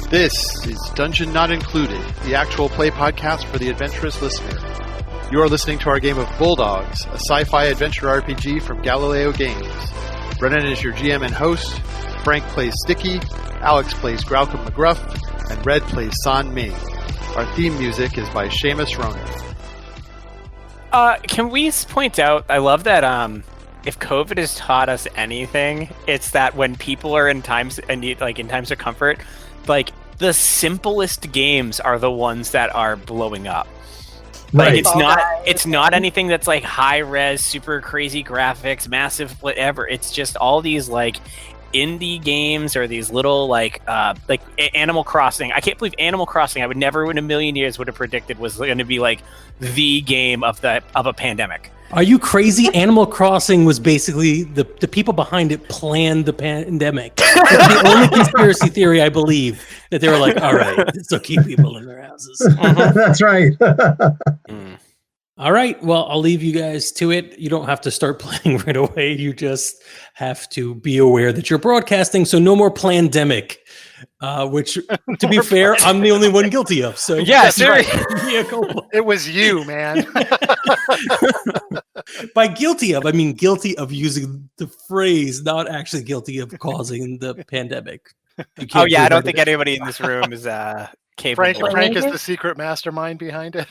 This is Dungeon Not Included, the actual play podcast for the adventurous listener. You are listening to our game of Bulldogs, a sci-fi adventure RPG from Galileo Games. Brennan is your GM and host, Frank plays Sticky, Alex plays Graucom McGruff, and Red plays San Ming. Our theme music is by Seamus Ronan. Can we point out, I love that if COVID has taught us anything, it's that when people are in times of comfort, like the simplest games are the ones that are blowing up. Like Right. it's not anything that's like high res, super crazy graphics, massive whatever. It's just all these like indie games or these little like Animal Crossing. I can't believe Animal Crossing, I would never in a million years would have predicted was going to be like the game of a pandemic. Are you crazy? Animal Crossing was basically the people behind it planned the pandemic. That's the only conspiracy theory I believe, that they were like, all right, this will keep people in their houses. That's right. All right, well, I'll leave you guys to it. You don't have to start playing right away. You just have to be aware that you're broadcasting, so no more plandemic, which, to be fair, I'm the only one guilty of. So Yeah, seriously. It was you, man. By guilty of, I mean guilty of using the phrase, not actually guilty of causing the pandemic. Oh yeah, I don't think anybody in this room is capable. Frank is the secret mastermind behind it.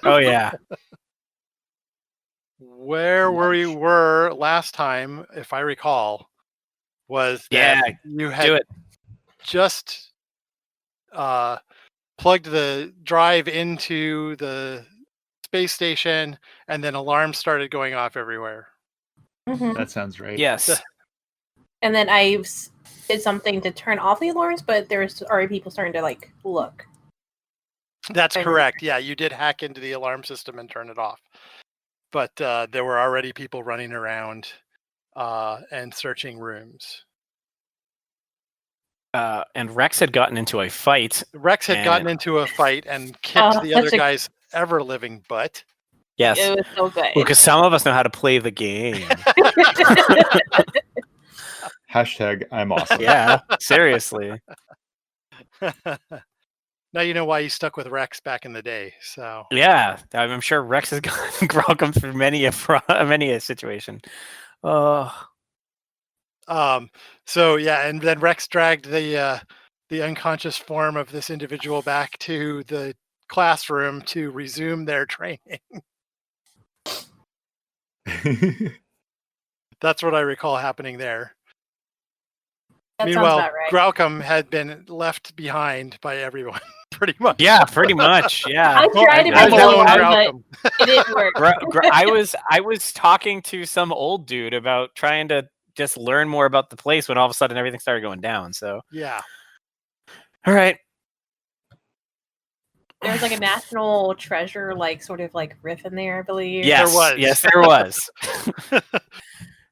Oh yeah. Where we were last time, if I recall, was that you had just plugged the drive into the space station, and then alarms started going off everywhere. Mm-hmm. That sounds right. Yes. And then I did something to turn off the alarms, but there's already people starting to like look. That's correct. Yeah, you did hack into the alarm system and turn it off. But there were already people running around and searching rooms. And Rex had gotten into a fight. Rex had gotten into a fight and kicked the other guy's ever-living butt. Yes. It was so good. Because some of us know how to play the game. Hashtag I'm awesome. Yeah, seriously. Now you know why you stuck with Rex back in the day. So Yeah, I'm sure Rex has gotten Graucom through many a situation. So yeah, and then Rex dragged the unconscious form of this individual back to the classroom to resume their training. That's what I recall happening there. That Meanwhile, sounds about right. Graucom had been left behind by everyone, pretty much. Yeah, pretty much. Yeah. I tried to I'm make alone, that Graucom. but it didn't work. I was talking to some old dude about trying to just learn more about the place when all of a sudden everything started going down. So Yeah. all right. There was like a national treasure, like sort of like riff in there, I believe. Yes, There was. Yes, there was.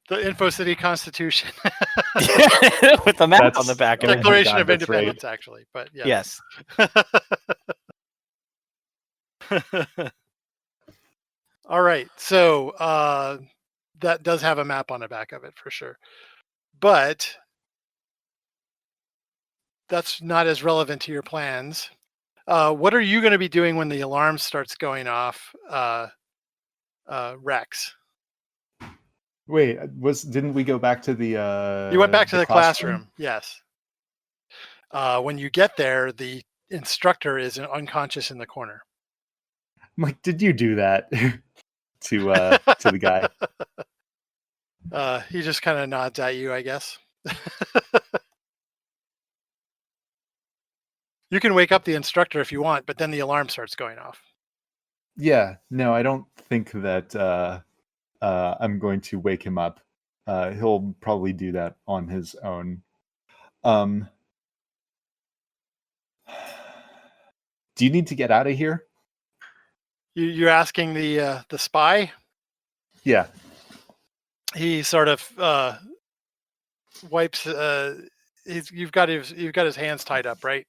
The Infocity Constitution. With the map on the back of it. Declaration of that's right. Independence, actually. But yeah. Yes. All right. So that does have a map on the back of it for sure. But that's not as relevant to your plans. What are you going to be doing when the alarm starts going off, Rex? Wait, didn't we go back to the You went back to the classroom. Yes. When you get there, the instructor is unconscious in the corner. I'm like, did you do that to the guy? He just kind of nods at you, I guess. You can wake up the instructor if you want, but then the alarm starts going off. Yeah, no, I don't think that I'm going to wake him up. He'll probably do that on his own. Do you need to get out of here? You're asking the spy? Yeah. He sort of wipes. You've got his hands tied up, right?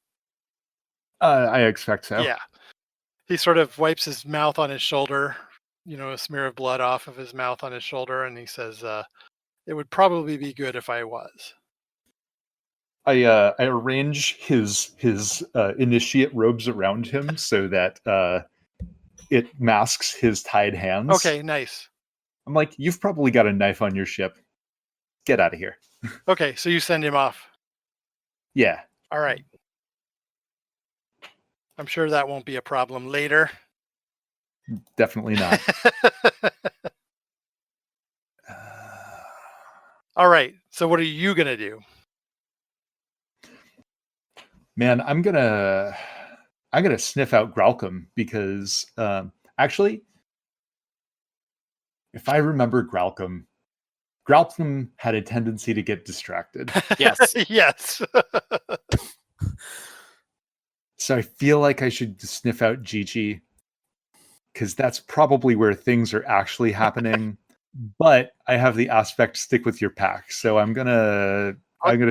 I expect so. Yeah. He sort of wipes his mouth on his shoulder, a smear of blood off of his mouth on his shoulder, and he says, "It would probably be good if I was." I arrange his initiate robes around him so that it masks his tied hands. Okay, nice. I'm like, you've probably got a knife on your ship. Get out of here. Okay, so you send him off. Yeah. All right. I'm sure that won't be a problem later. Definitely not. All right. So what are you going to do? Man, I'm gonna sniff out Gralcom because actually, if I remember Gralcom had a tendency to get distracted. Yes. Yes. So I feel like I should sniff out Gigi because that's probably where things are actually happening. But I have the aspect stick with your pack, so I'm gonna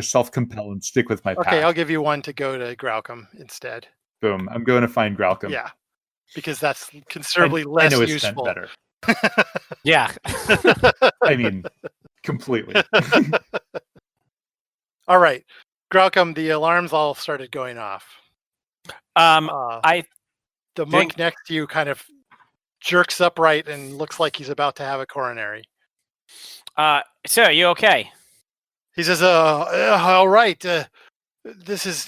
self-compel and stick with my pack. Okay, I'll give you one to go to Gralcom instead. Boom! I'm going to find Gralcom. Yeah, because that's considerably less I know his scent useful. better. Yeah. I mean, completely. All right, Gralcom, the alarms all started going off. I The monk next to you kind of jerks upright and looks like he's about to have a coronary. sir, you okay? He says, all right, there's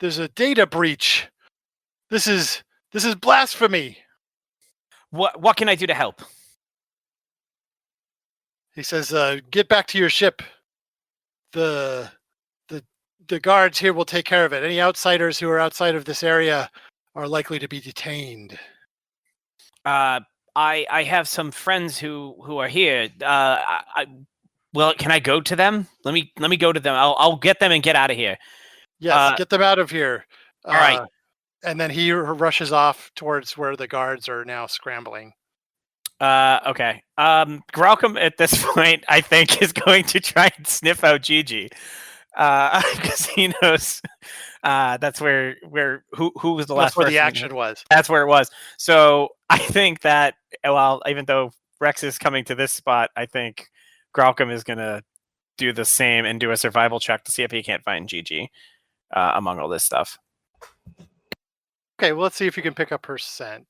a data breach. This is blasphemy. What can I do to help? He says, get back to your ship. The guards here will take care of it. Any outsiders who are outside of this area are likely to be detained. I have some friends who are here. Well, can I go to them? Let me go to them. I'll get them and get out of here. Yes, get them out of here. All right. And then he rushes off towards where the guards are now scrambling. Okay. Gralcom at this point, I think, is going to try and sniff out Gigi. Because he knows that's where who was the last That's where person the action was. That's where it was. So I think that, well, even though Rex is coming to this spot, I think Gralcom is going to do the same and do a survival check to see if he can't find Gigi among all this stuff. Okay, well, let's see if you can pick up her scent.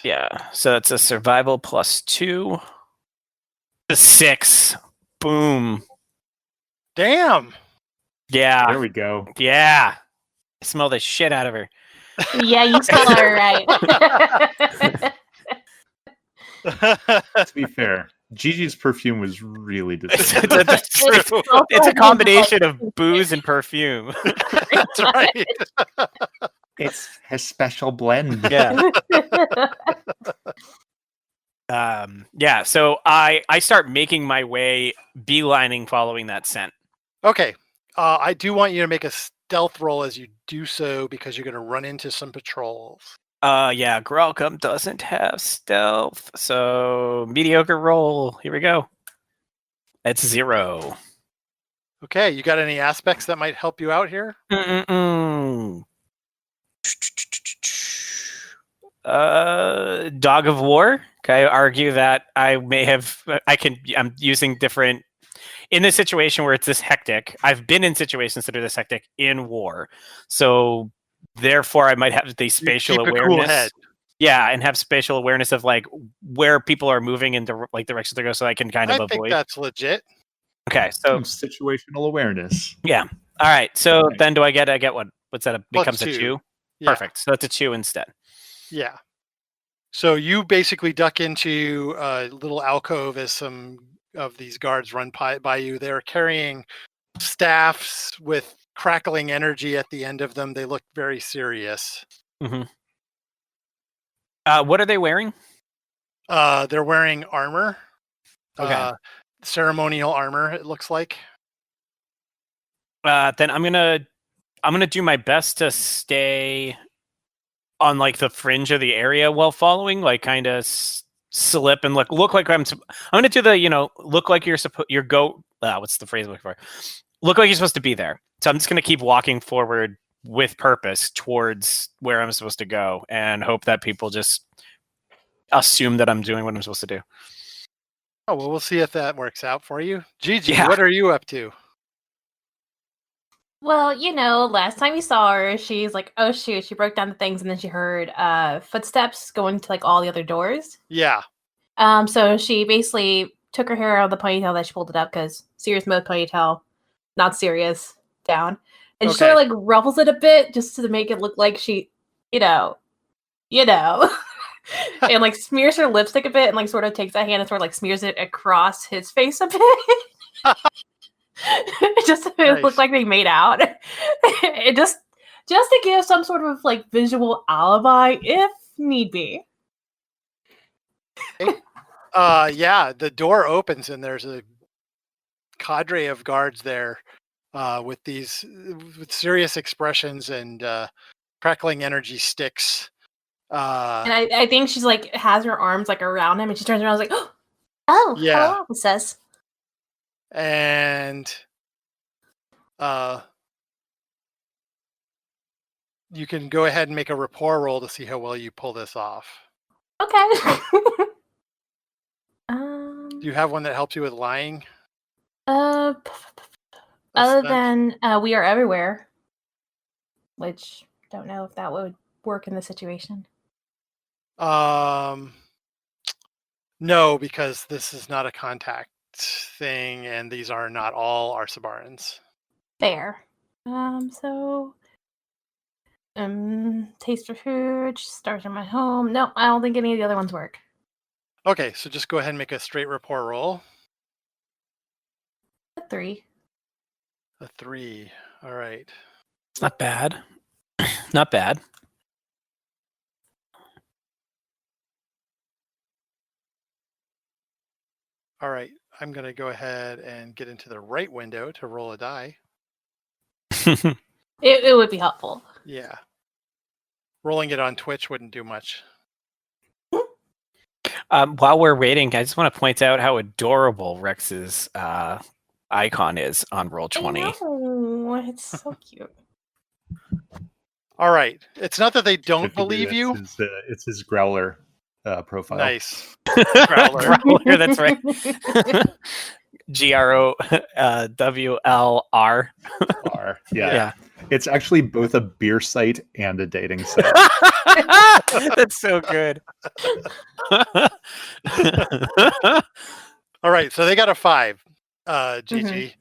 Yeah, so it's a survival +2. 6. Boom. Damn. Yeah. There we go. Yeah. I smell the shit out of her. Yeah, you smell her right. To be fair, Gigi's perfume was really disgusting. It's a combination of booze and perfume. That's right. It's a special blend. Yeah. Yeah, so I start making my way beelining following that scent. Okay. I do want you to make a stealth roll as you do so because you're going to run into some patrols. Yeah, Gralcom doesn't have stealth, so mediocre roll. Here we go. It's 0. Okay, you got any aspects that might help you out here? Dog of War. Okay, I argue that I'm using different in this situation where it's this hectic. I've been in situations that are this hectic in war, so therefore I might have the spatial keep awareness. A cool head. Yeah, and have spatial awareness of like where people are moving in the like directions they go, so I can kind of avoid. I think that's legit. Okay, so situational awareness. Yeah. All right. So then, do I get what? What's that? It becomes +2. a 2. Yeah. Perfect. So it's a 2 instead. Yeah. So you basically duck into a little alcove as some of these guards run by you. They're carrying staffs with crackling energy at the end of them. They look very serious. Mm-hmm. What are they wearing? They're wearing armor. Okay. Ceremonial armor, it looks like. Then I'm gonna do my best to stay on like the fringe of the area while following, like kind of slip and look like I'm gonna do the look like what's the phrase I'm looking for? Look like you're supposed to be there. So I'm just gonna keep walking forward with purpose towards where I'm supposed to go and hope that people just assume that I'm doing what I'm supposed to do. Oh, well, we'll see if that works out for you. Gigi, What are you up to? Well, last time we saw her, she's like, oh shoot, she broke down the things, and then she heard footsteps going to like all the other doors. Yeah. So she basically took her hair out of the ponytail that she pulled it up because serious mode ponytail, not serious, down. And she sort of like ruffles it a bit just to make it look like she, and like smears her lipstick a bit and like sort of takes that hand and sort of like smears it across his face a bit. Just to Nice. look like they made out. It just to give some sort of like visual alibi if need be. Yeah, the door opens and there's a cadre of guards there with serious expressions and crackling energy sticks. And I think she's like has her arms like around him, and she turns around and is like, "Oh, Yeah. hello, officers." And you can go ahead and make a rapport roll to see how well you pull this off. Okay. Do you have one that helps you with lying? Other than we are everywhere, which don't know if that would work in this situation. No, because this is not a contact thing, and these are not all Arsabarans. Fair. Taste for food, stars in my home. No, I don't think any of the other ones work. Okay, so just go ahead and make a straight rapport roll. A 3. A 3. All right. It's not bad. Not bad. All right. I'm going to go ahead and get into the right window to roll a die. It would be helpful. Yeah. Rolling it on Twitch wouldn't do much. While we're waiting, I just want to point out how adorable Rex's icon is on Roll20. Oh, it's so cute. All right. It's not that they don't believe you. It's his growler profile. Nice. Growler, that's right. GROWLR. Yeah. It's actually both a beer site and a dating site. That's so good. All right. So they got a 5, Gigi. Mhm.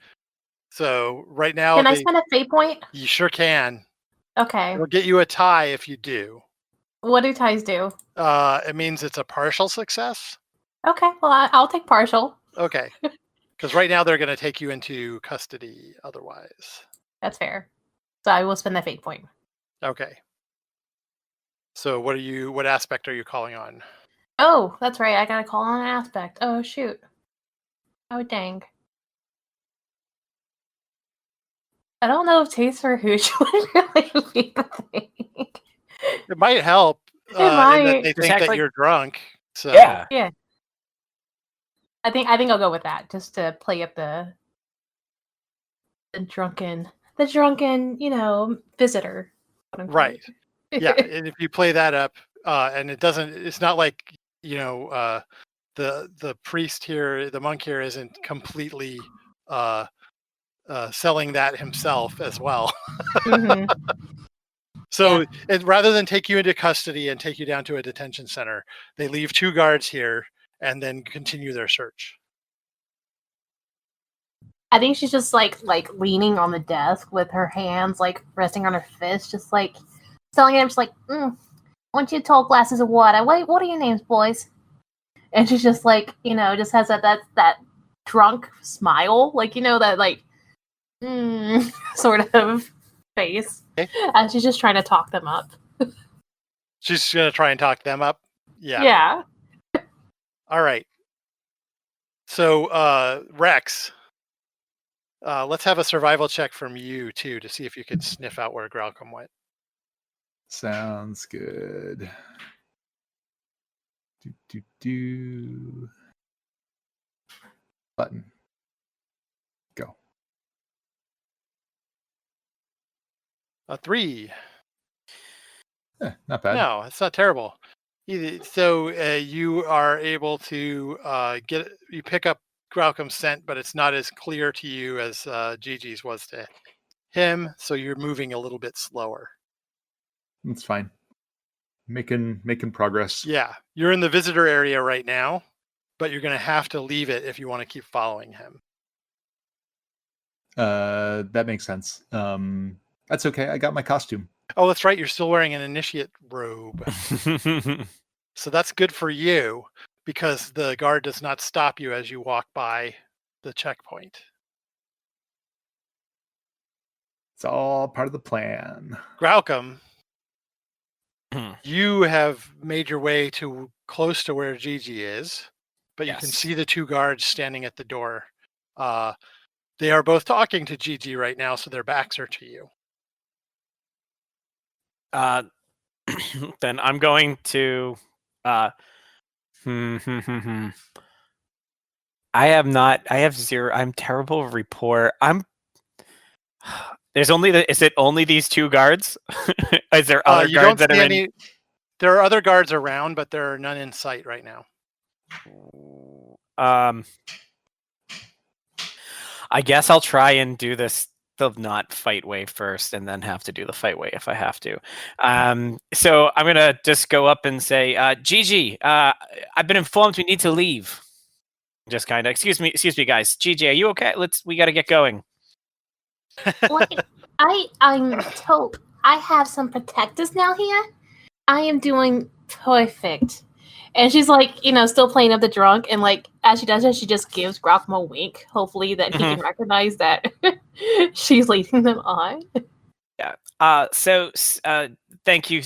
So right now, Can I spend a fate point? You sure can. Okay. It'll get you a tie if you do. What do ties do? It means it's a partial success. Okay, well, I'll take partial. Okay. Because right now they're going to take you into custody otherwise. That's fair. So I will spend that fate point. Okay. So what aspect are you calling on? Oh, that's right. I gotta call on an aspect. Oh, shoot. Oh, dang. I don't know if taste for hooch would really be the thing. It might help. It might. In that they think that like- you're drunk. So Yeah. Yeah. I think I'll go with that just to play up the drunken, visitor. quote unquote. Right. Yeah. And if you play that up, and it's not like, the priest here, the monk here isn't completely selling that himself as well. Mhm. So rather than take you into custody and take you down to a detention center, they leave 2 guards here and then continue their search. I think she's just like leaning on the desk with her hands like resting on her fist, just like telling him, just like, I want you tall glasses of water. What are your names, boys? And she's just like, just has that drunk smile, like, that like sort of face. Okay. And she's just trying to talk them up. She's going to try and talk them up. Yeah. Yeah. All right. So, Rex, let's have a survival check from you, too, to see if you can sniff out where Growlcombe went. Sounds good. Do. Button. Go. A 3. Not bad. No, it's not terrible. So you are able to pick up Growlcome's scent, but it's not as clear to you as Gigi's was to him, so you're moving a little bit slower. It's fine. Making progress. Yeah, you're in the visitor area right now, but you're going to have to leave it if you want to keep following him. That makes sense. That's okay. I got my costume. Oh, that's right. You're still wearing an initiate robe. So that's good for you because the guard does not stop you as you walk by the checkpoint. It's all part of the plan. Graucom, you have made your way to close to where Gigi is, but you can see the two guards standing at the door. They are both talking to Gigi right now, so their backs are to you. Then I'm going to. I have zero. I'm terrible with rapport. There's only is it only these two guards? Is there other guards that are in? There are other guards around, but there are none in sight right now. I guess I'll try and do the not fight way first, and then have to do the fight way if I have to. So I'm gonna just go up and say, Gigi, I've been informed we need to leave. Just kind of, excuse me, guys. Gigi, are you okay? We got to get going. I'm told I have some protectors now here. I am doing perfect. And she's like, still playing up the drunk, and like as she does it, she just gives Graucom a wink, hopefully that he can recognize that she's leading them on. Yeah. So thank you,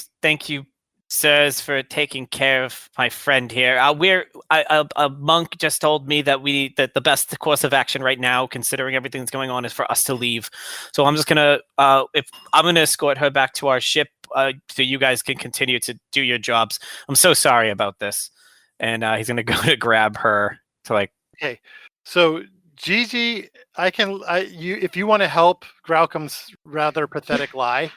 sirs, for taking care of my friend here. A monk just told me that the best course of action right now, considering everything that's going on, is for us to leave. So I'm just gonna escort her back to our ship, so you guys can continue to do your jobs. I'm so sorry about this, and he's gonna go to grab her to like. Okay, so Gigi, if you want to help Graucom's rather pathetic lie.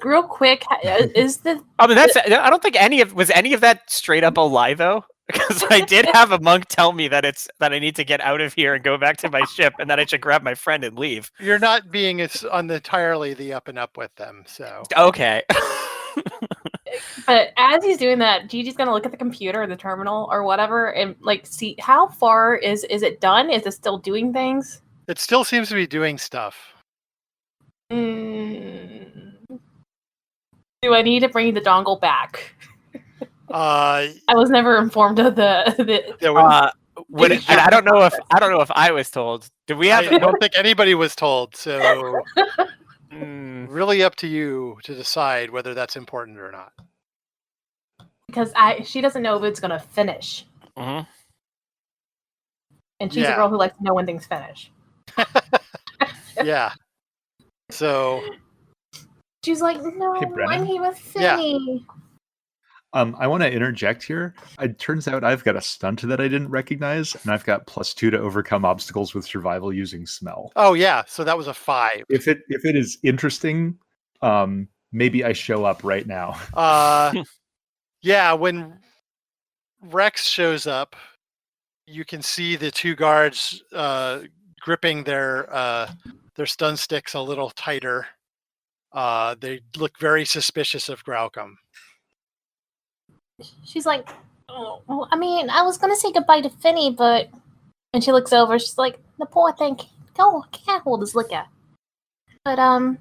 Real quick, is the? I mean, I don't think any of that straight up a lie though, because I did have a monk tell me that I need to get out of here and go back to my ship, and that I should grab my friend and leave. You're not being entirely the up and up with them, so okay. But as he's doing that, Gigi's gonna look at the computer or the terminal or whatever, and like see how far is it done? Is it still doing things? It still seems to be doing stuff. Do I need to bring the dongle back? I was never informed of the. I don't know if I was told. Did we have? I don't think anybody was told. So, really up to you to decide whether that's important or not. Because she doesn't know if it's going to finish. Mm-hmm. And she's a girl who likes to know when things finish. Yeah. So she's like, no, hey, I'm here with Finny. Yeah. I want to interject here. It turns out I've got a stunt that I didn't recognize, and I've got +2 to overcome obstacles with survival using smell. Oh yeah, so that was a 5. If it is interesting, maybe I show up right now. Yeah, when Rex shows up, you can see the two guards gripping their stun sticks a little tighter. They look very suspicious of Graucom. She's like, oh, well, I mean, I was going to say goodbye to Finny, but... And she looks over, she's like, the poor thing can't hold his liquor. But, I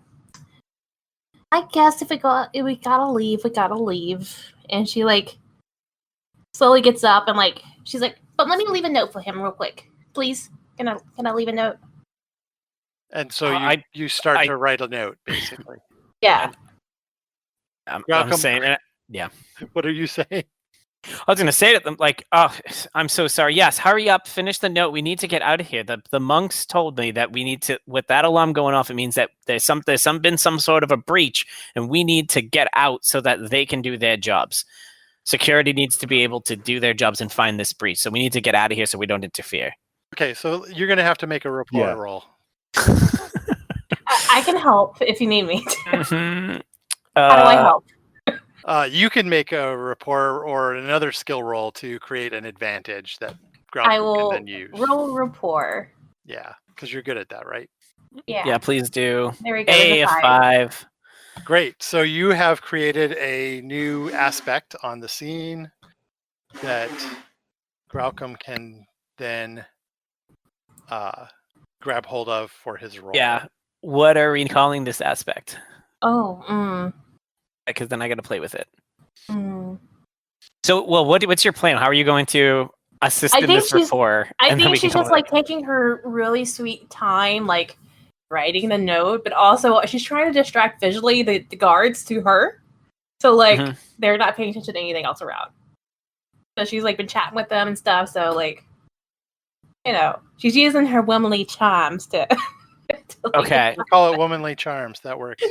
guess if we gotta leave, we gotta leave. And she, like, slowly gets up and, like, she's like, but let me leave a note for him real quick. Please? Can I leave a note? And so you start to write a note, basically. Yeah. I'm saying, yeah. What are you saying? I was going to say to them, like, oh, I'm so sorry. Yes, hurry up, finish the note. We need to get out of here. The monks told me that we need to, with that alarm going off, it means that there's been some sort of a breach, and we need to get out so that they can do their jobs. Security needs to be able to do their jobs and find this breach. So we need to get out of here so we don't interfere. Okay, so you're going to have to make a rapport roll. I can help if you need me to. Mm-hmm. How do I help? You can make a rapport or another skill roll to create an advantage that Graucom I will can then use. Roll rapport. Yeah, because you're good at that, right? Yeah. please do. There we go. Hey, There's a a 5. 5. Great. So you have created a new aspect on the scene that Graucom can then grab hold of for his role. Yeah. What are we calling this aspect? Oh, Because then I got to play with it. mm. So, well, what's your plan? How are you going to assist I in think this she's- rapport? I and then think we can she's come just up- like taking her really sweet time, like writing the note, but also she's trying to distract visually the guards to her. So like Mhm. they're not paying attention to anything else around. So she's like been chatting with them and stuff. So like, she's using her womanly charms to. Okay. We'll call it womanly charms. That works.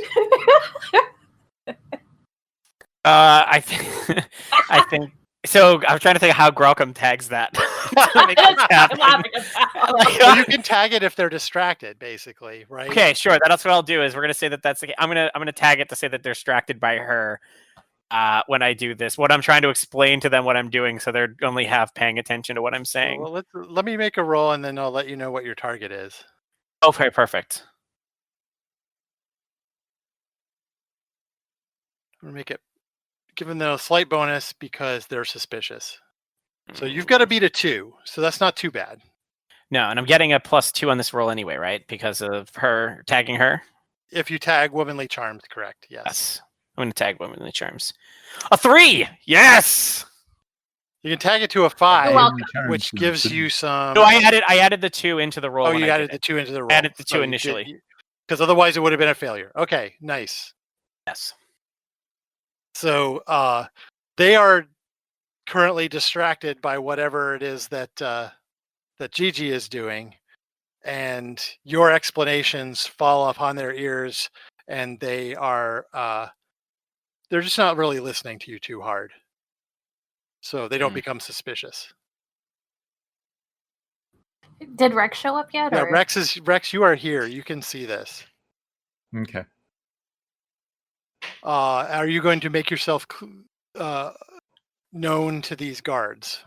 I think. I think. So I'm trying to think how Graucom tags that. To make this happen. Well, you can tag it if they're distracted, basically, right? Okay, sure. That's what I'll do. Is we're gonna say that's the case. I'm gonna tag it to say that they're distracted by her. When I do this, what I'm trying to explain to them what I'm doing, so they're only half paying attention to what I'm saying. Well, let me make a roll, and then I'll let you know what your target is. Okay, perfect. I'm gonna make it, giving them a slight bonus because they're suspicious. So you've got to beat a 2, so that's not too bad. No, and I'm getting a +2 on this roll anyway, right? Because of her tagging her. If you tag womanly charms, correct? Yes. Yes, I'm gonna tag womanly charms. A 3. Yes. You can tag it to a 5, welcome. which gives you some. No, I added the 2 into the roll. Oh, when you I added did the 2 into the roll. Added the 2 initially. Because otherwise it would have been a failure. Okay, nice. Yes. So they are currently distracted by whatever it is that that Gigi is doing, and your explanations fall upon their ears, and they are they're just not really listening to you too hard, so they don't become suspicious. Did Rex show up yet? Yeah, Or? Rex, you are here. You can see this. Okay. Are you going to make yourself known to these guards,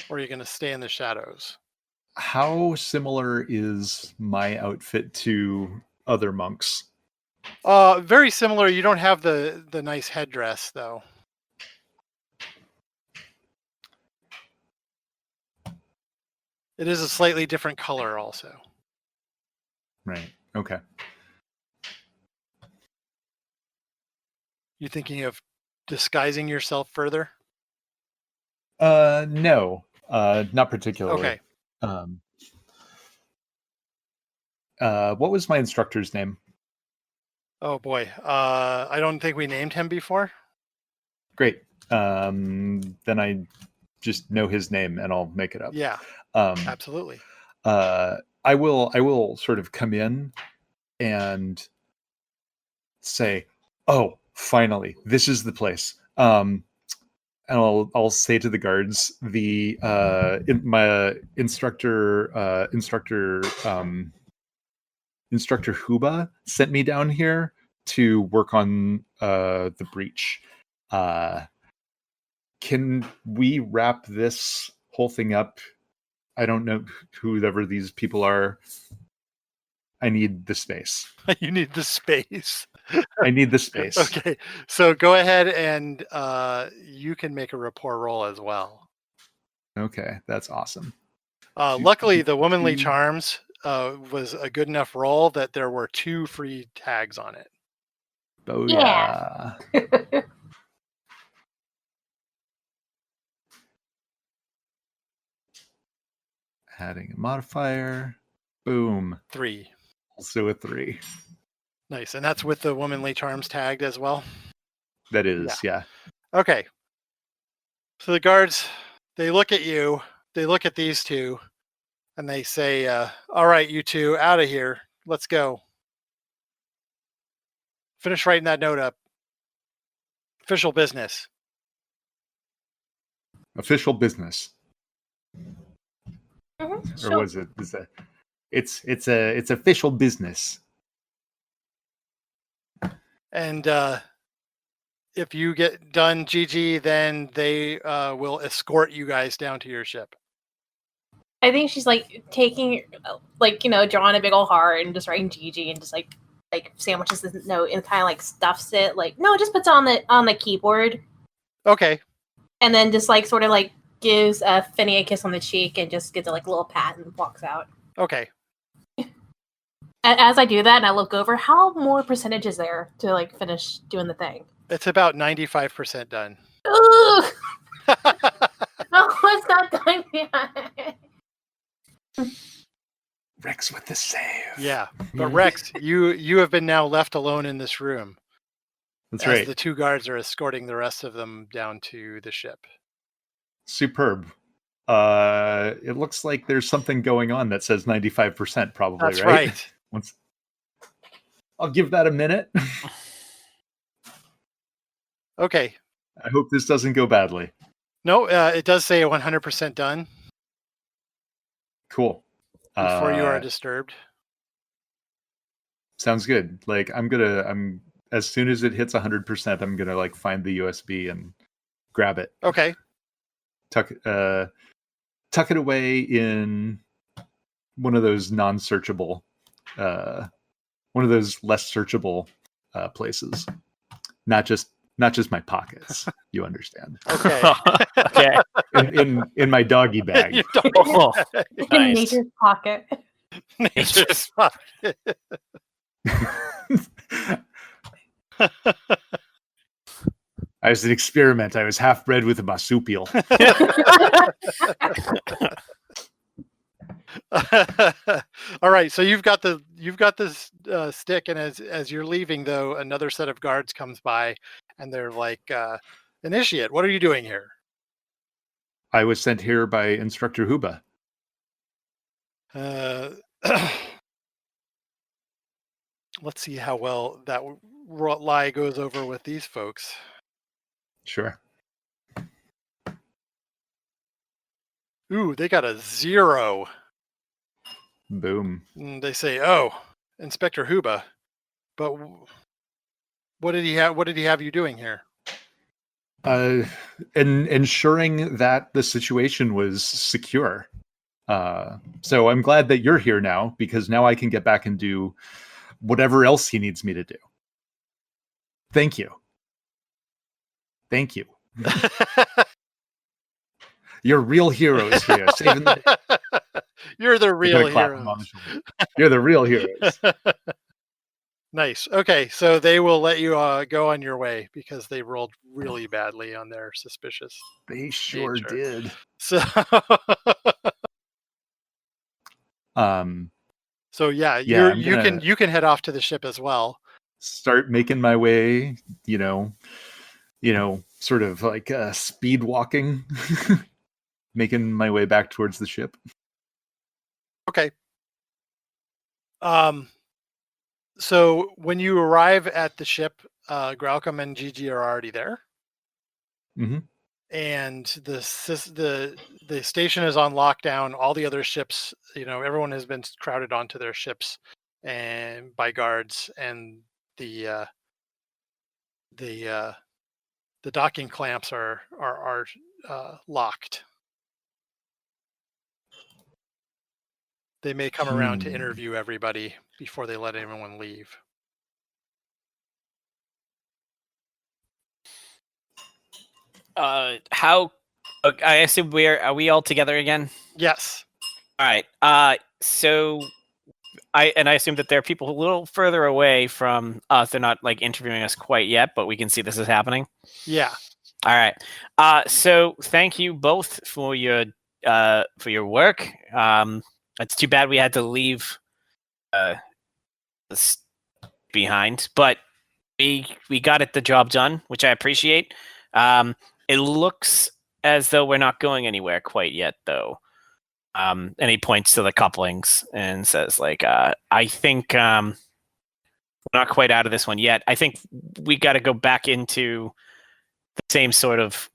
or are you going to stay in the shadows? How similar is my outfit to other monks? Very similar. You don't have the nice headdress though. It is a slightly different color also. Right. Okay. You thinking of disguising yourself further? No. Not particularly. Okay. What was my instructor's name? Oh boy. I don't think we named him before. Great. Then I just know his name and I'll make it up. Yeah. Um, Absolutely. I will sort of come in and say, "Oh, finally, this is the place." And I'll say to the guards, my instructor Huba sent me down here to work on the breach. Can we wrap this whole thing up? I don't know whoever these people are. I need the space. You need the space. I need the space. Okay. So go ahead and you can make a rapport roll as well. Okay, that's awesome. Luckily, the womanly charms was a good enough roll that there were 2 free tags on it. Oh Yeah. Adding a modifier. Boom. 3. Also a 3. Nice. And that's with the womanly charms tagged as well? That is, yeah. Okay. So the guards, they look at you, they look at these 2, and they say, all right, you 2, out of here. Let's go. Finish writing that note up. Official business. Official business. Mhm, Or sure. was it? It's official business. And if you get done, Gigi, then they will escort you guys down to your ship. I think she's like taking, like, drawing a big old heart and just writing Gigi and just like sandwiches the note and kind of like stuffs it. Like, no, just puts it on the keyboard. Okay. And then just like sort of like gives Finny a kiss on the cheek and just gives it like a little pat and walks out. Okay. As I do that and I look over, how more percentage is there to like finish doing the thing? It's about 95% done. Ugh! Oh, it's not done yet. Rex with the save. Yeah. But Rex, you have been now left alone in this room. That's as right. The 2 guards are escorting the rest of them down to the ship. Superb. It looks like there's something going on that says 95% probably, That's right? right. I'll give that a minute. Okay. I hope this doesn't go badly. No, it does say 100% done Cool. before you are disturbed. Sounds good. Like I'm as soon as it hits 100%, I'm gonna like find the USB and grab it. Okay. Tuck it away in one of those non-searchable, one of those less searchable places. Not just my pockets. You understand? Okay. Okay. In my doggy bag. Your dog- Oh, In nice. nature's pocket. Nature's pocket. I was an experiment. I was half bred with a marsupial. All right, so you've got this stick, and as you're leaving, though, another set of guards comes by, and they're like, "Initiate, what are you doing here?" I was sent here by Instructor Huba. Let's see how well that lie goes over with these folks. Sure. Ooh, they got a 0. Boom. And they say, "Oh, Inspector Huba, but what did he have? What did he have you doing here?" And ensuring that the situation was secure. So I'm glad that you're here now, because now I can get back and do whatever else he needs me to do. Thank you. Thank you. You're real heroes here. Saving the You're the real clap him on heroes. the shoulder. You're the real heroes. Nice. Okay, so they will let you go on your way because they rolled really badly on their suspicious. They sure nature. did. So, so yeah, Yeah, you can head off to the ship as well. Start making my way, sort of like speed walking, making my way back towards the ship. Okay. So when you arrive at the ship, Graucom and Gigi are already there. Mm-hmm. And the station is on lockdown. All the other ships, everyone has been crowded onto their ships and by guards, and the docking clamps are locked. They may come around to interview everybody before they let anyone leave. How? I assume are we all together again? Yes. All right. So I assume that there are people a little further away from us. They're not like interviewing us quite yet, but we can see this is happening. Yeah. All right. So thank you both for your work. It's too bad we had to leave this behind, but we got the job done, which I appreciate. It looks as though we're not going anywhere quite yet, though. And he points to the couplings and says, like, I think we're not quite out of this one yet. I think we got to go back into the same sort of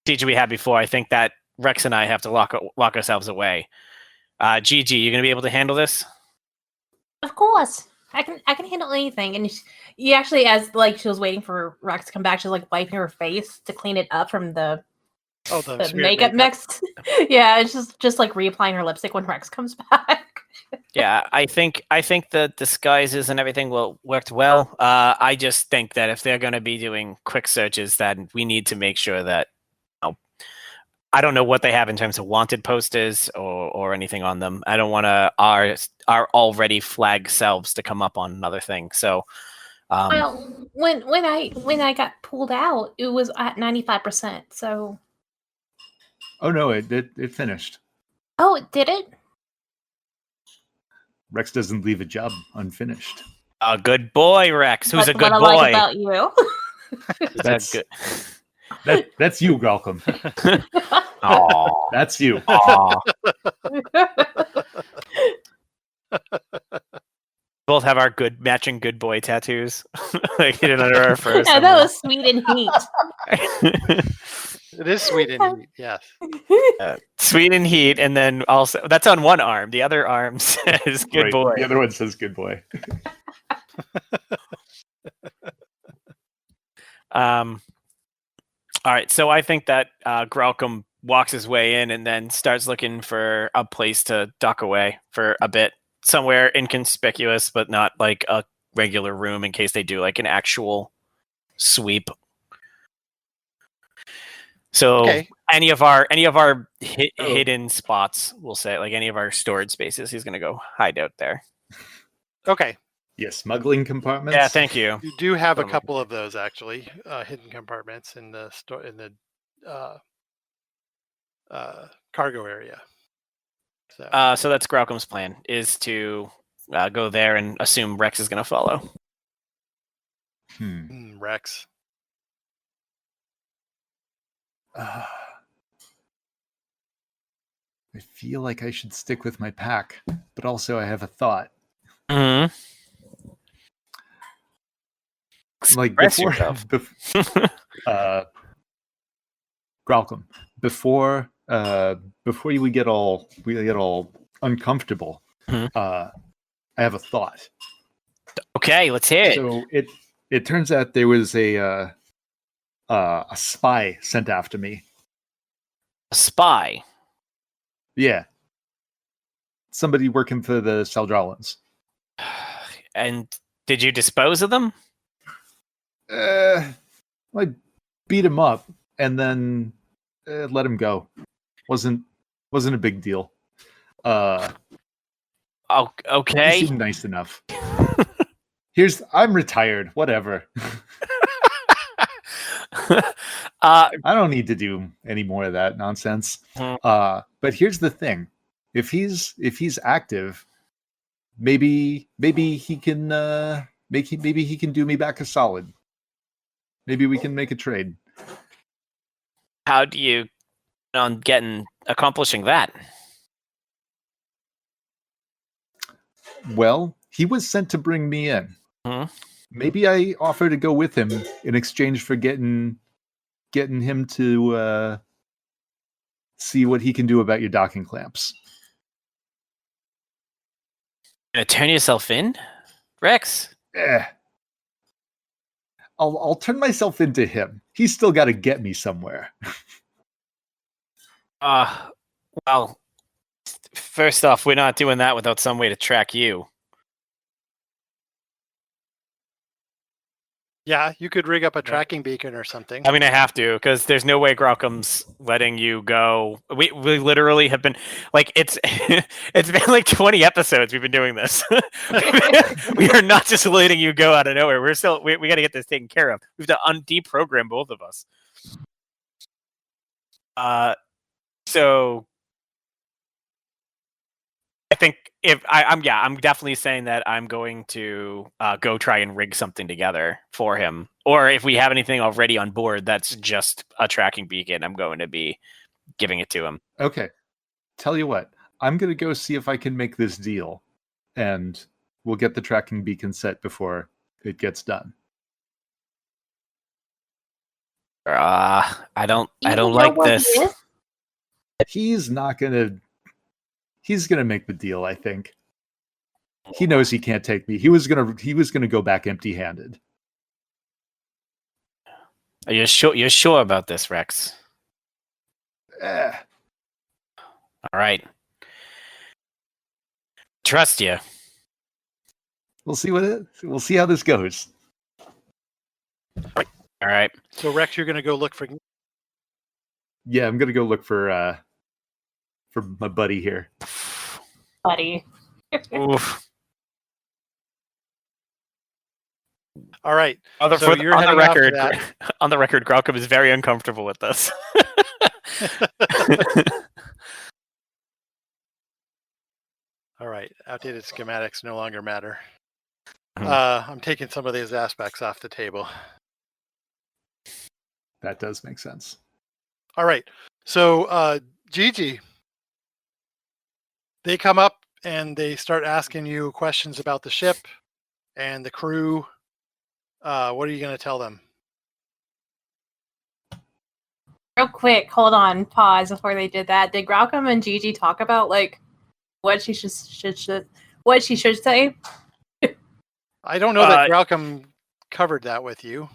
procedure we had before. I think that Rex and I have to lock ourselves away. Gigi, you gonna be able to handle this? Of course, I can handle anything. And you actually, as like she was waiting for Rex to come back, she was like wiping her face to clean it up from the Oh, the The smeared makeup mix. Yeah, it's just like reapplying her lipstick when Rex comes back. Yeah, I think the disguises and everything worked well. I just think that if they're going to be doing quick searches, then we need to make sure that I don't know what they have in terms of wanted posters or anything on them. I don't want our already flagged selves to come up on another thing. So, Well, when I got pulled out, it was at 95%. So, Oh no, it finished. oh, it did it. Rex doesn't leave a job unfinished. a good boy, Rex. Who's a That's good what I boy? like about you. That's good. that's you, Welcome. Aw. That's you. Aw. Both have our good matching good boy tattoos. Like hidden under our fur. Yeah, that was sweet and heat. It is sweet and heat, yes. Sweet and heat, and then also that's on one arm. The other arm says good Right, boy. The other one says good boy. All right, so I think that Grelcom walks his way in and then starts looking for a place to duck away for a bit, somewhere inconspicuous, but not like a regular room in case they do like an actual sweep. So Okay. any of our hidden spots, we'll say, like any of our storage spaces, he's going to go hide out there. Okay. Yeah, smuggling compartments. Yeah, thank you. You do have a Totally. couple of those actually, hidden compartments in the cargo area. So that's Graucom's plan, is to go there and assume Rex is going to follow. Rex. I feel like I should stick with my pack, but also I have a thought. Mm-hmm. Like Express before, yourself. Graucom, before we get all uncomfortable, Mhm. I have a thought. Okay, let's hear it. So it turns out there was a spy sent after me. A spy. Yeah, somebody working for the Saldralans. And did you dispose of them? I beat him up and then let him go. Wasn't a big deal. Oh, He okay. seemed nice enough. I'm retired. Whatever. I don't need to do any more of that nonsense. Mhm. But here's the thing: if he's active, maybe he can maybe he can do me back a solid. Maybe we can make a trade. How do you on accomplishing that? Well, he was sent to bring me in. Mhm. Maybe I offer to go with him in exchange for getting him to see what he can do about your docking clamps. Gonna turn yourself in, Rex? I'll turn myself into him. He's still got to get me somewhere. Well, first off, we're not doing that without some way to track you. Yeah, you could rig up a tracking beacon or something. I mean, I have to, because there's no way Graucom's letting you go. We literally have been like it's it's been like 20 episodes we've been doing this. We are not just letting you go out of nowhere. We're still we got to get this taken care of. We have to deprogram both of us. So I think I'm definitely saying that I'm going to go try and rig something together for him. Or if we have anything already on board that's just a tracking beacon, I'm going to be giving it to him. Okay. Tell you what, I'm going to go see if I can make this deal, and we'll get the tracking beacon set before it gets done. I don't You like know what this. he is? He's gonna make the deal, I think. He knows he can't take me. He was gonna go back empty-handed. Are you sure? You're sure about this, Rex? All right. Trust you. We'll see how this goes. All right. So Rex, you're going to go look for. Yeah, I'm gonna go look for my buddy here. Buddy. Oof. All right. On the, So you're heading off to record, that. on the record, Graucom is very uncomfortable with this. All right. Outdated schematics no longer matter. Hmm. I'm taking some of these aspects off the table. That does make sense. All right. So Gigi, they come up and they start asking you questions about the ship and the crew. What are you going to tell them? Real quick, hold on, pause before they did that. Did Graucom and Gigi talk about like what she should say? I don't know that Graucom covered that with you.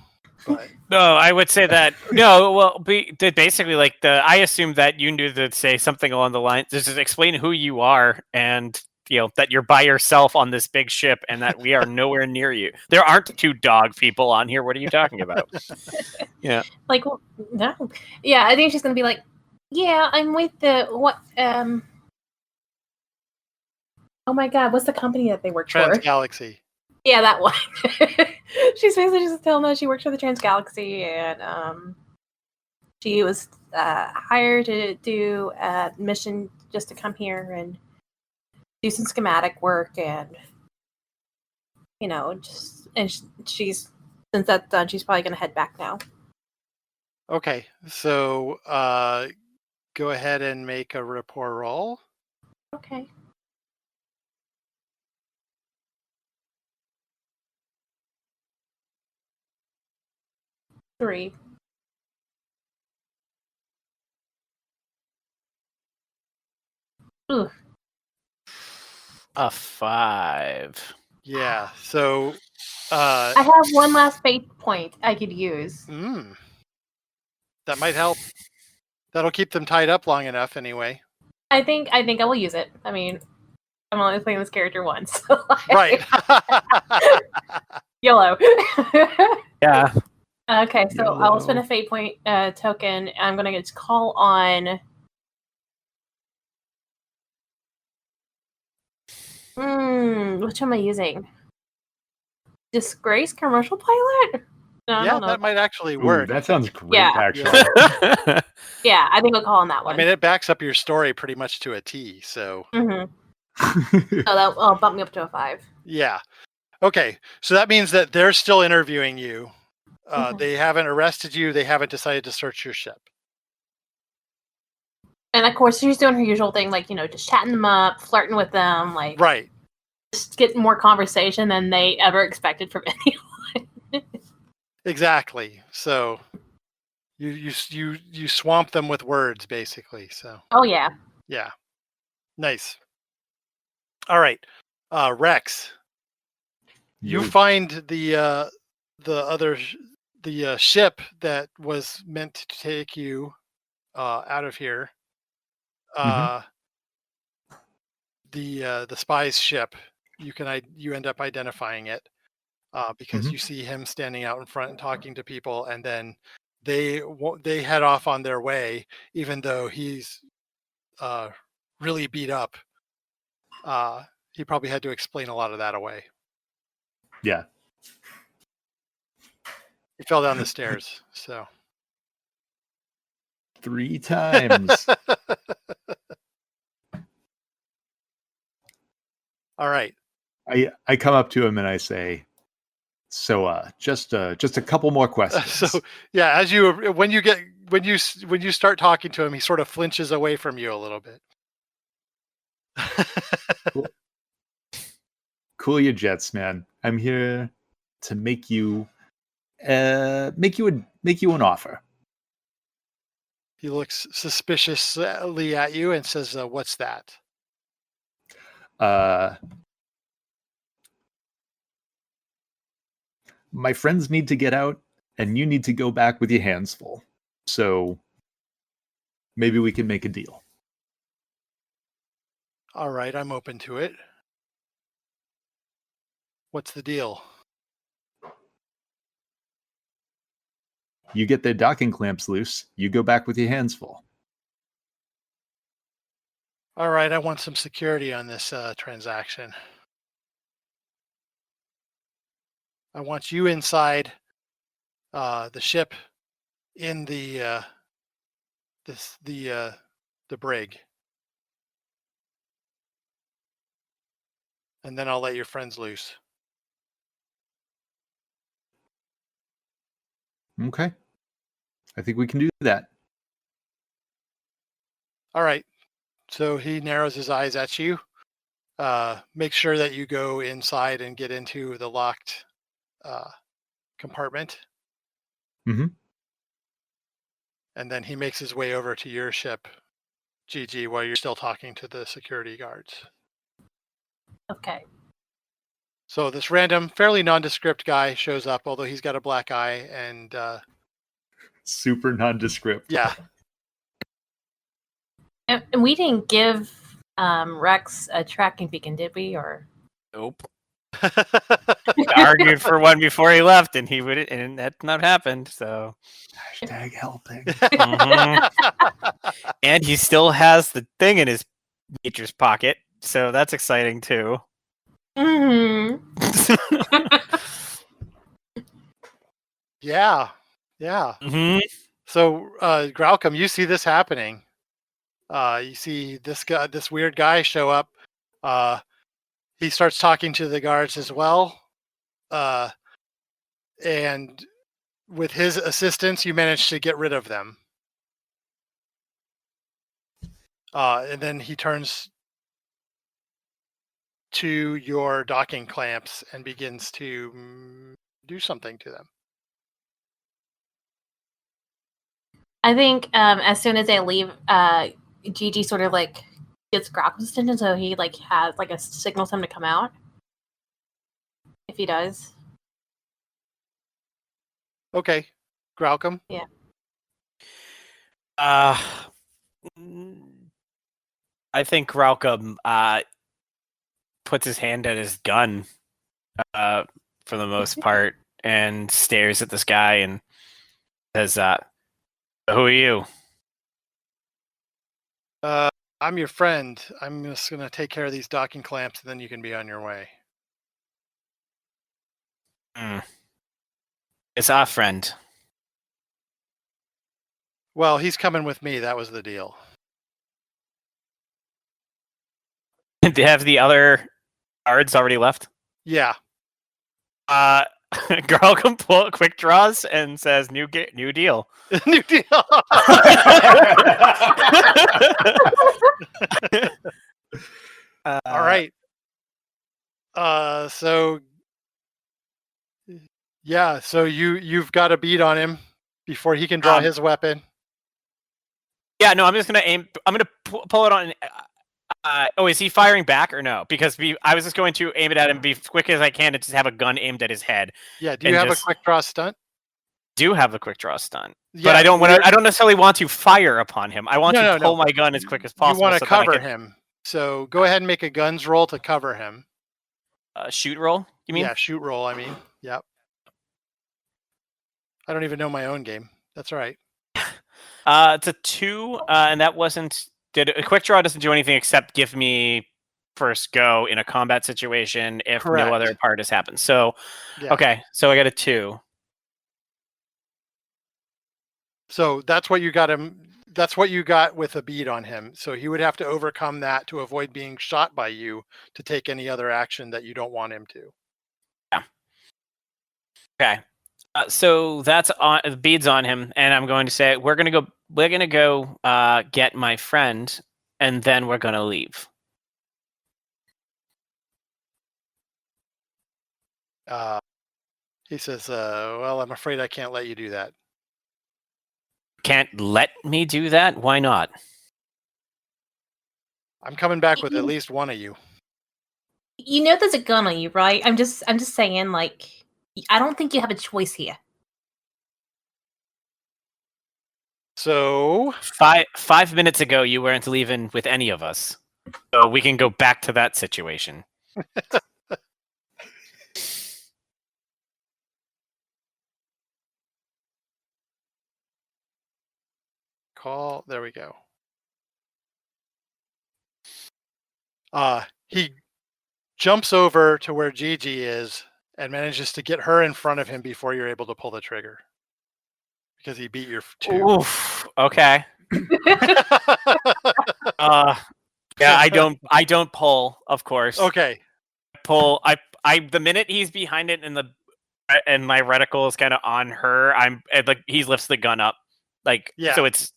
But No, I would say that no. Well, basically, like I assumed that you knew to say something along the lines, just explain who you are, and that you're by yourself on this big ship, and that we are nowhere near you. There aren't 2 dog people on here. What are you talking about? Yeah, Like, no. Yeah, I think she's gonna be like, yeah, I'm with the what? Oh my god, what's the company that they work for? Transgalaxy. Yeah, that one. She's basically just telling them that she works for the Transgalaxy, and she was hired to do a mission just to come here and do some schematic work, and she's since that's done, she's probably gonna head back now. Okay. So go ahead and make a rapport roll. Okay. Three. Ugh. a 5. Yeah. So I have one last fate point I could use. that might help. That'll keep them tied up long enough anyway. I think I will use it. I mean, I'm only playing this character once. So Right. YOLO. Yeah. Okay, so YOLO. I'll spend a fate point token. I'm gonna just call on. Which am I using? Disgrace commercial pilot? No, I Yeah, don't know. that might actually Ooh, work. that sounds great, Yeah. actually. Yeah, I think I'll call on that one. I mean, it backs up your story pretty much to a T. So So that'll bump me up to a 5. yeah. Okay. So that means that they're still interviewing you. They haven't arrested you. They haven't decided to search your ship. And of course, she's doing her usual thing, like just chatting them up, flirting with them, like Right. just getting more conversation than they ever expected from anyone. Exactly. So you swamp them with words, basically. So Oh yeah. yeah. Nice. All right. Rex, you find the ship that was meant to take you out of here. The spy's ship. You end up identifying it because you see him standing out in front and talking to people, and then they head off on their way, even though he's really beat up. He probably had to explain a lot of that away. Yeah. He fell down the stairs. So 3 times. all right. I come up to him and I say, so just a couple more questions. So yeah, when you start talking to him, he sort of flinches away from you a little bit. Cool your jets, man. I'm here to make you an offer. He looks suspiciously at you and says, "What's that?" My friends need to get out, and you need to go back with your hands full. So maybe we can make a deal. All right, I'm open to it. What's the deal? You get the docking clamps loose, you go back with your hands full. All right, I want some security on this transaction. I want you inside the ship in the brig, and then I'll let your friends loose. Okay. I think we can do that. All right. So he narrows his eyes at you. Make sure that you go inside and get into the locked compartment. Mhm. And then he makes his way over to your ship, GG, while you're still talking to the security guards. Okay. So this random, fairly nondescript guy shows up, although he's got a black eye, and Super nondescript. yeah. And we didn't give Rex a tracking beacon, did we? Or Nope. Argued for one before he left, and and that's not happened. So Hashtag helping. and he still has the thing in his nature's pocket, so that's exciting too. mm-hmm. Yeah. Mm-hmm. So Graucom, you see this happening. You see this weird guy show up. He starts talking to the guards as well. And with his assistance, you manage to get rid of them. And then he turns to your docking clamps and begins to do something to them. I think as soon as they leave, Gigi sort of like gets Graucom's attention, so he like has like a signals him to come out. If he does. Okay, Graucom. Yeah. I think Graucom puts his hand at his gun for the most part and stares at this guy and says, "Who are you?" I'm your friend. I'm just going to take care of these docking clamps, and then you can be on your way. It's our friend. Well, he's coming with me. That was the deal. Have the other guards already left? Yeah. Graucom quick draws and says, "New deal." New deal. All right. So yeah, so you've got a bead on him before he can draw his weapon. Yeah, no, I'm just gonna aim. I'm gonna pull it on. Is he firing back or no? Because I was just going to aim it at him, be quick as I can, and just have a gun aimed at his head. Yeah. Do you have a quick draw stunt? Do have a quick draw stunt, Yeah, but I don't want to. I don't necessarily want to fire upon him. I want to pull my gun as quick as possible. You want to cover him. So go ahead and make a guns roll to cover him. Shoot roll? You mean? Yeah, shoot roll. I mean, yep. I don't even know my own game. That's all right. It's a 2, and that wasn't. A quick draw doesn't do anything except give me first go in a combat situation if Correct. no other part has happened. So, Yeah. okay, so I got a 2. So that's what you got him. That's what you got with a bead on him. So he would have to overcome that to avoid being shot by you to take any other action that you don't want him to. Yeah. Okay. So that's on the beads on him, and I'm going to say we're gonna go get my friend, and then we're gonna leave. He says, "Well, I'm afraid I can't let you do that." Can't let me do that? Why not? I'm coming back with at least one of you. You know there's a gun on you, right? I'm just saying, like, I don't think you have a choice here. So 5 minutes ago, you weren't leaving with any of us, so we can go back to that situation. call. There we go. He jumps over to where Gigi is and manages to get her in front of him before you're able to pull the trigger because he beat your 2. Oof. Okay. Yeah, I don't pull, of course. Okay. Pull. The minute he's behind it and my reticle is kind of on her, like he lifts the gun up, like Yeah. so it's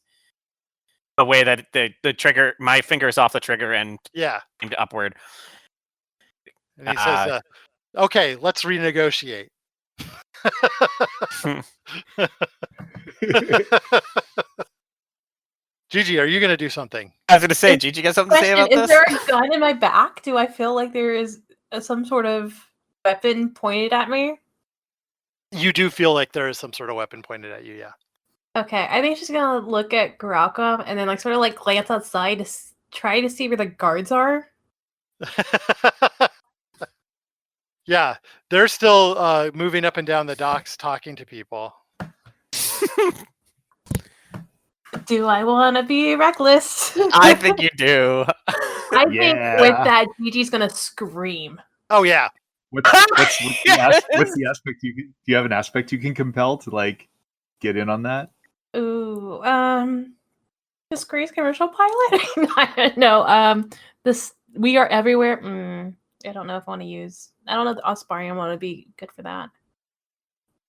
the way that the trigger, my finger's off the trigger and Yeah. aimed upward. And he says, "Okay, let's renegotiate." Gigi, are you going to do something? I was going to say, Gigi, got something to say about Is this? there a gun in my back? Do I feel like there is some sort of weapon pointed at me? You do feel like there is some sort of weapon pointed at you, yeah. Okay, I think she's gonna look at Graucom and then like sort of like glance outside to try to see where the guards are. Yeah, they're still moving up and down the docks talking to people. Do I want to be reckless? I think you do. I think with that, Gigi's gonna scream. Oh yeah. What's the aspect do you have an aspect you can compel to like get in on that? Ooh, disgrace commercial pilot? I don't know. This We Are Everywhere. I don't know if I want to use. I don't know if the Osparian want to be good for that,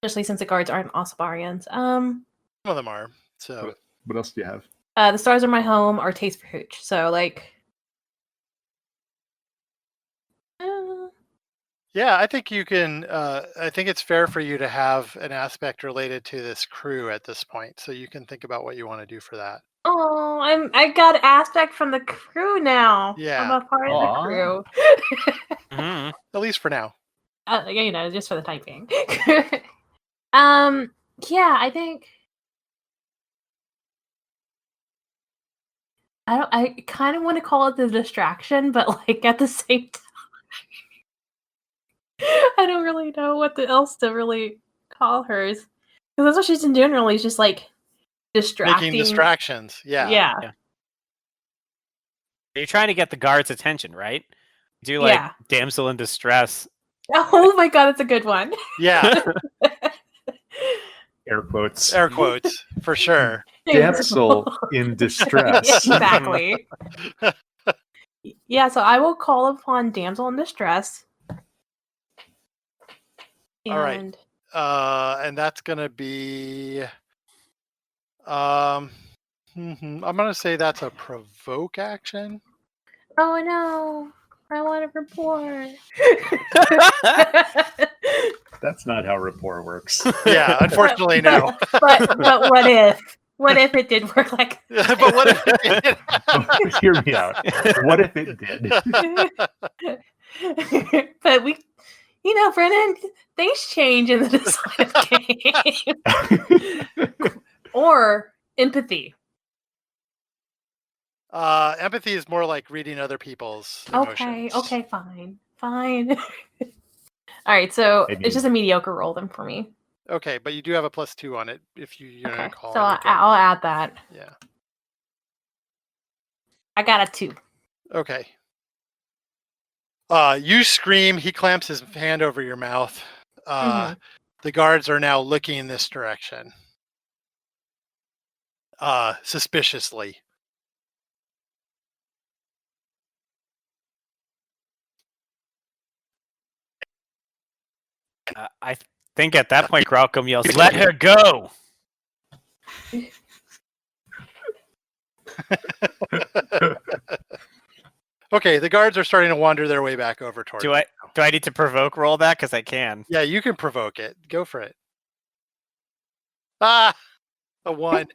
especially since the guards aren't Osparians. Some of them are. So what else do you have? The Stars Are My Home or Taste for Hooch. So like. Yeah, I think you can. I think it's fair for you to have an aspect related to this crew at this point, so you can think about what you want to do for that. Oh, I got aspect from the crew now. Yeah. I'm a part of the crew. Mm-hmm. At least for now. Just for the time being. Yeah, I think. I kind of want to call it the distraction, but like at the same time. I don't really know what else to really call hers. Because that's what she's been doing really, is just like distracting. Making distractions, Yeah. You're trying to get the guards' attention, right? Do like damsel in distress. Oh my god, that's a good one. Yeah. Air quotes. Air quotes, for sure. Damsel in distress. Exactly. Yeah, so I will call upon damsel in distress. All right. And that's going to be... I'm going to say that's a provoke action. Oh no. I want to report. That's not how rapport works. Yeah, unfortunately, no. But what if? What if it did work like that? But what if it did? Hear me out. What if it did? But Brennan, things change in the design of game. Or empathy. Empathy is more like reading other people's emotions. Okay, fine. All right, so it's just a mediocre roll then for me. Okay, but you do have a +2 on it if you're gonna call. So I'll add that. Yeah. I got a 2. Okay. You scream. He clamps his hand over your mouth. The guards are now looking in this direction. Suspiciously. I think at that point, Graucom yells, "Let her go!" Okay, the guards are starting to wander their way back over toward. Do I need to provoke roll that? Because I can. Yeah, you can provoke it. Go for it. A 1.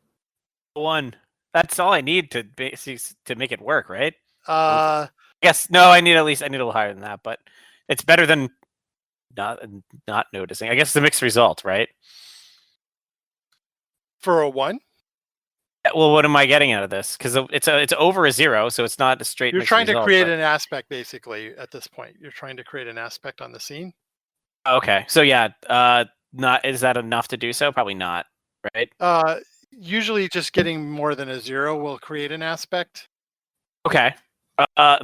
1. That's all I need to make it work, right? Yes. No, I need a little higher than that, but it's better than not noticing. I guess it's a mixed result, right? For a 1? Well, what am I getting out of this? Because it's over a 0, so it's not a straight. You're mixed trying to result, create but- an aspect, basically, at this point. You're trying to create an aspect on the scene. Okay, so yeah, not is that enough to do so? Probably not, right? Usually, just getting more than a 0 will create an aspect. Okay.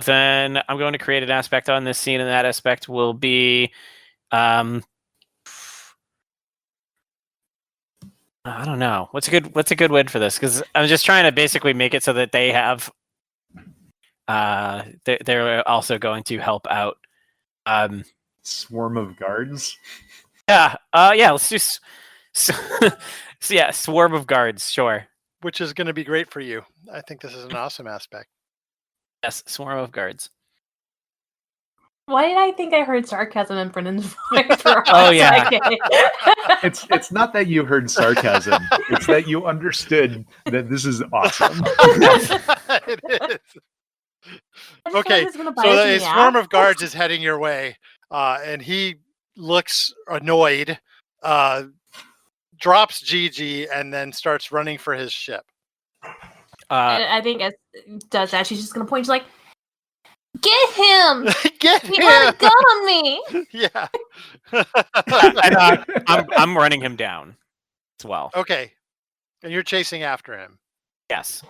Then I'm going to create an aspect on this scene, and that aspect will be, I don't know. What's a good win for this? Because I'm just trying to basically make it so that they have, they're also going to help out. Swarm of guards. Yeah. Let's just, so yeah, swarm of guards. Sure. Which is going to be great for you. I think this is an awesome aspect. Yes, swarm of guards. Why did I think I heard sarcasm in Brennan's voice for a Oh, yeah. second? It's not that you heard sarcasm. It's that you understood that this is awesome. It is. I just feel like Okay, it's gonna so bite us in a the swarm ass. of guards is heading your way, and he looks annoyed, drops Gigi, and then starts running for his ship. I think as does that, she's just gonna point. She's like, "Get him! Get He had a him! gun on me!" Yeah. And, I'm running him down as well. Okay, and you're chasing after him. Yes.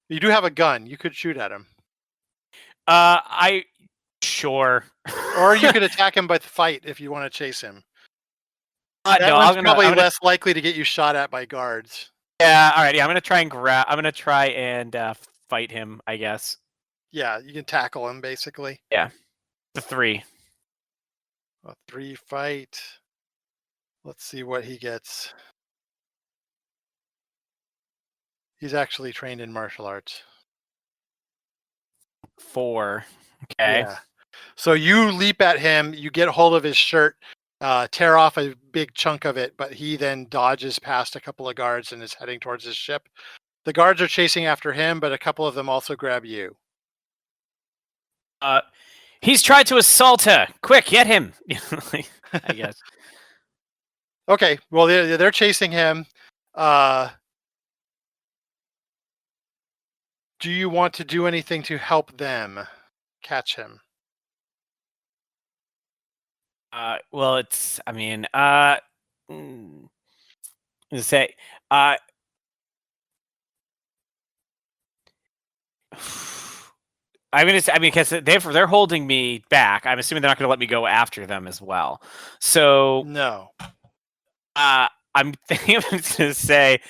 You do have a gun. You could shoot at him, Sure. or you could attack him by fight if you want to chase him. That No, one's I'm probably gonna, less likely to get you shot at by guards. yeah. All right. Yeah, I'm gonna try and I'm gonna try and fight him. I guess Yeah, you can tackle him basically. the 3. A 3 fight. Let's see what he gets. He's actually trained in martial arts. 4. Okay. Yeah. So you leap at him, you get hold of his shirt, tear off a big chunk of it, but he then dodges past a couple of guards and is heading towards his ship. The guards are chasing after him, but a couple of them also grab you. He's tried to assault her. Quick, get him. I guess. Okay, well they're chasing him. Do you want to do anything to help them catch him? Well, it's. I mean, say, I'm gonna say. I mean, because they're holding me back. I'm assuming they're not gonna let me go after them as well. So, No. I'm thinking I'm gonna say,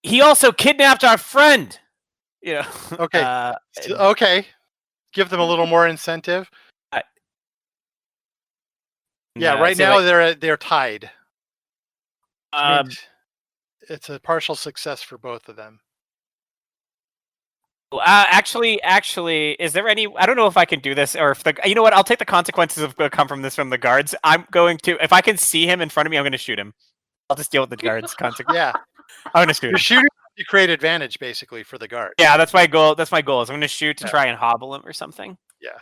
he also kidnapped our friend. You know. Okay. Okay. Give them a little more incentive. Yeah, No, right say, now like, they're tied. It's a partial success for both of them. actually, is there any? I don't know if I can do this, or if you know what? I'll take the consequences of what come from this from the guards. I'm going to, if I can see him in front of me, I'm going to shoot him. I'll just deal with the guards' consequences. Yeah, I'm going to shoot you're him. shooting to create advantage basically for the guard. Yeah, that's my goal. That's my goal. Is I'm going to shoot to Yeah. try and hobble him or something. Yeah.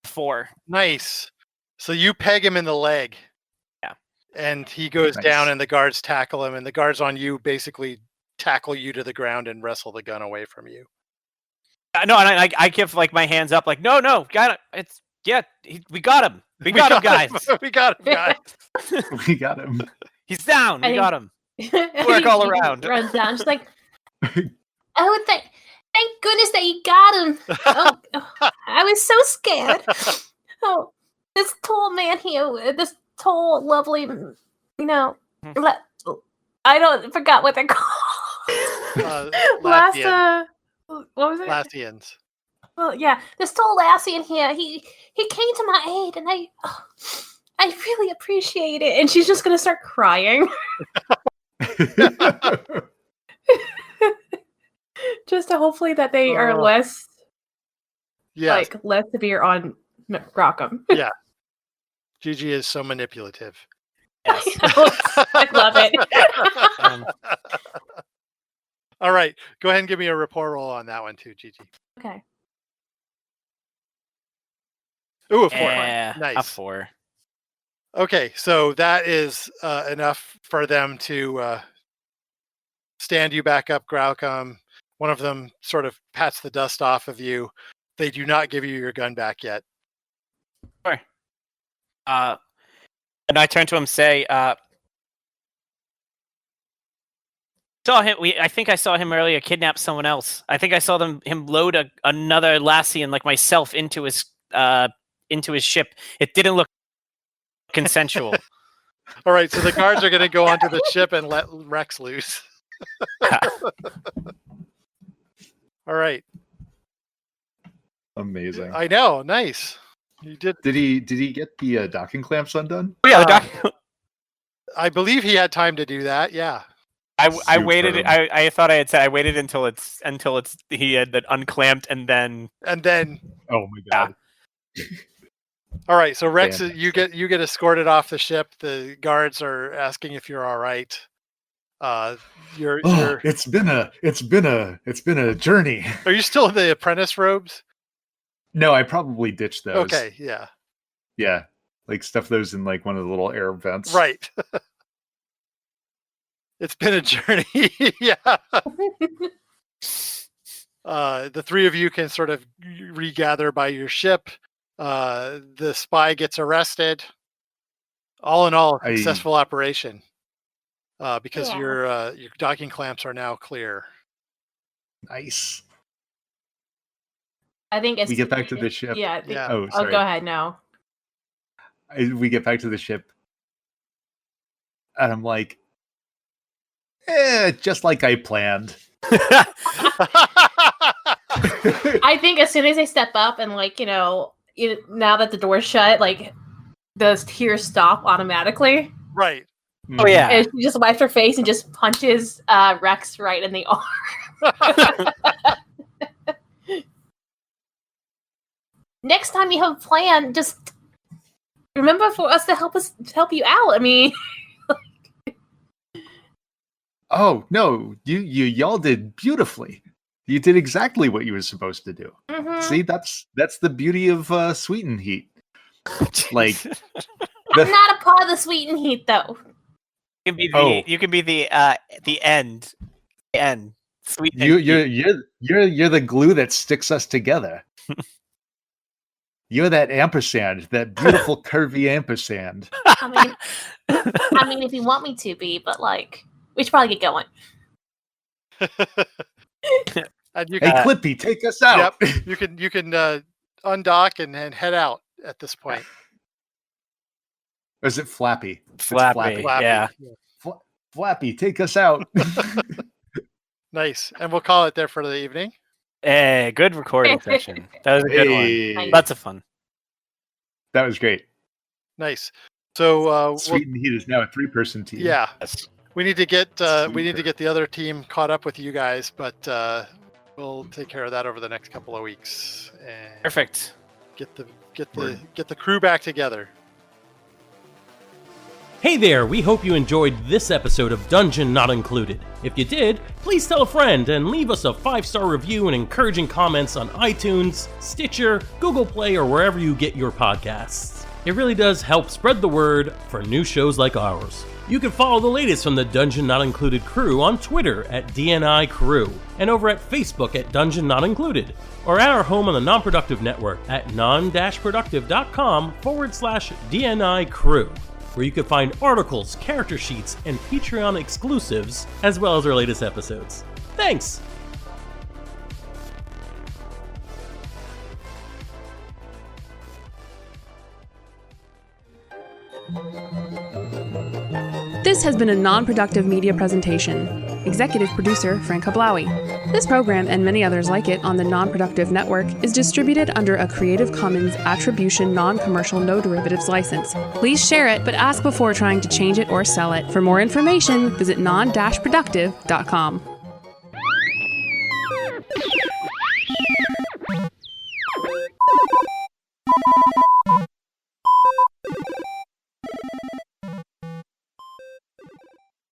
4. Nice. So you peg him in the leg. Yeah. And he goes Nice. down, and the guards tackle him, and the guards on you basically tackle you to the ground and wrestle the gun away from you. No, and I give like my hands up, like no, got it. It's we got him. We got him, guys. We got him, guys. We got him. He's down. We got him. Work all around. Runs down. She's like, "Oh, thank goodness that you got him. Oh, I was so scared. Oh, this tall man here, this tall, lovely, I don't forgot what they're called. Latvian. What was it? Latvians. Well, yeah, this tall lassie in here. He came to my aid, and I really appreciate it. And she's just gonna start crying, just to hopefully that they are less Yes. less severe on Rockham. Yeah. Gigi is so manipulative. Yes. I love it. All right. Go ahead and give me a rapport roll on that one too, Gigi. Okay. Ooh, a 4. Yeah, Nice. a 4. Okay, so that is enough for them to stand you back up, Growlcom. One of them sort of pats the dust off of you. They do not give you your gun back yet. Sure. And I turn to him and say, saw him. I think I saw him earlier kidnap someone else. I think I saw him load another Lassian like myself into his ship. It didn't look consensual. All right, so the guards are going to go onto the ship and let Rex loose. All right. Amazing. I know. Nice. You did. Did he get the docking clamps undone? Oh, yeah, the doc. I believe he had time to do that. Yeah. I waited. I thought I had said I waited until he had that unclamped and then. Oh my god. Yeah. All right, so Rex, you get escorted off the ship. The guards are asking if you're all right. It's been a journey. Are you still in the apprentice robes? No, I probably ditched those. Okay, yeah. Yeah, like stuff those in like one of the little air vents. Right. It's been a journey. Yeah. The three of you can sort of regather by your ship. The spy gets arrested. All in all, a successful operation. Because your docking clamps are now clear. Nice. I think we get back to the ship. Yeah. Oh, sorry. Go ahead. No. We get back to the ship, and I'm like, just like I planned. I think as soon as they step up and now that the door's shut, like the tears stop automatically. Right. Oh yeah. And she just wipes her face and just punches Rex right in the arm. Next time you have a plan, just remember for us to help you out. I mean, oh no, y'all did beautifully. You did exactly what you were supposed to do. Mm-hmm. See, that's the beauty of sweet and heat. Like, I'm not a part of the sweet and heat though. You can be the end. The end. Sweet. You're the glue that sticks us together. You're that ampersand, that beautiful curvy ampersand. I mean, if you want me to be, but like, we should probably get going. Hey, Clippy, take us out. Yep. You can undock and head out at this point. Or is it Flappy? Flappy. Yeah. Flappy, take us out. Nice. And we'll call it there for the evening. Hey, good recording session. That was a good one. Lots of fun. That was great. Nice. So Sweet and Heat is now a 3-person team. Yeah. Yes. We need to get the other team caught up with you guys, but we'll take care of that over the next couple of weeks. And Perfect. Get the crew back together. Hey there, we hope you enjoyed this episode of Dungeon Not Included. If you did, please tell a friend and leave us a 5-star review and encouraging comments on iTunes, Stitcher, Google Play, or wherever you get your podcasts. It really does help spread the word for new shows like ours. You can follow the latest from the Dungeon Not Included crew on Twitter at DNI Crew, and over at Facebook at Dungeon Not Included, or at our home on the Non-Productive Network at non-productive.com/DNI Crew, where you can find articles, character sheets, and Patreon exclusives, as well as our latest episodes. Thanks! This has been a non-productive media presentation. Executive producer Frank Hablawi. This program and many others like it on the Non-Productive Network is distributed under a Creative Commons Attribution Non-Commercial No Derivatives license. Please share it, but ask before trying to change it or sell it. For more information, visit non-productive.com.